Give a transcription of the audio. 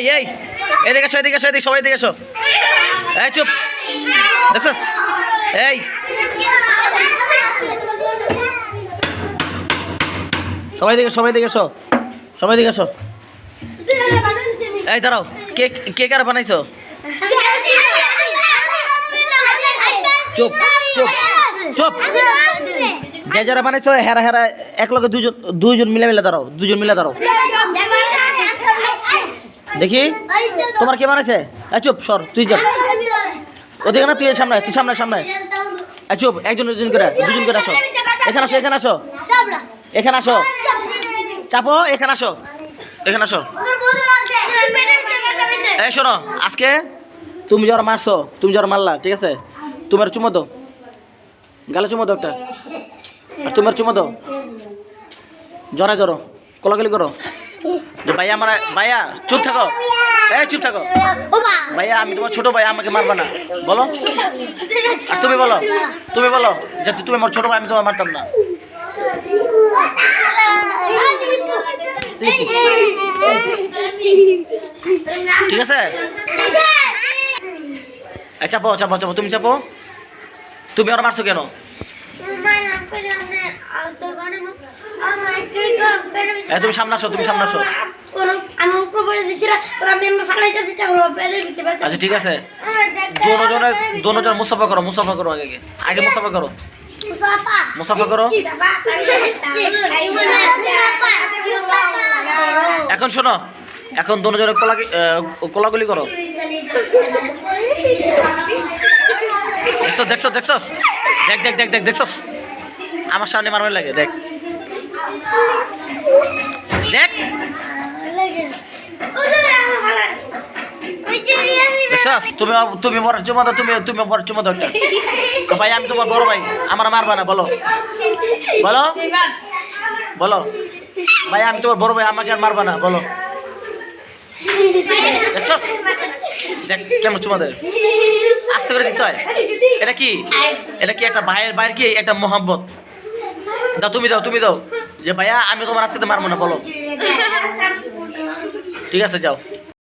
এই এদিকে এসো এদিকে এসো এদিকে সবাই এদিকে এসো এই চুপ দেখো এই সবাই দিকে এসো সবাই দিকে এসো এই দাঁড়াও কেক কেক আর বানাইছো চুপ চুপ চুপ যে যারা বানাইছো হেরা হেরা এক লগে দুইজন মিলে দাঁড়াও দেখি তোমার কে বানাইছে চুপ সর তুই যা ওদিকে না তুই সামনে চুপ দুজন করে আসো এখানে আসো চাপো এখানে আসো এই শোনো আজকে তুমি যারা মারছো তুমি যারা মারলা ঠিক আছে তোমার চুমো দাও গালে চুমো দাও একটা আর তোমার চুমো দাও জড়াই ধরো কোলাগুলি করো যে ভাইয়া আমার ভাইয়া চুপ থাকো ভাইয়া আমি তোমার ছোট ভাই আমাকে মারবা না বলো আর তুমি বলো যে তুমি আমার ছোট ভাই আমি তোমার মারতাম না ঠিক আছে চাপো তুমি চাপো তুমি আর মারছো কেন তুমি সামনে আসো আচ্ছা ঠিক আছে দোনোজন মুসাফা করো আগে মুসাফা করো এখন শোনো এখন দোনোজনের কোলাগুলি করো দেখছো দেখছো আমার সামনে মারবার লাগে দেখ তুমি মরার চুমা দাও তুমি মরার চুমা দাও একটা ভাই আমি তোমার বড় ভাই আমার মারবা না বলো ভাই আমি তোমার বড় ভাই আমাকে আর মারবা না বলো দেখ কেমন চুমা দেয় আস্তে করে দিতে হয় এটা কি একটা ভাইয়ের কি একটা মোহাম্মত দাও তুমি দাও যে ভাইয়া আমি তোমার আজকে মারবো না বলো ঠিক আছে যাও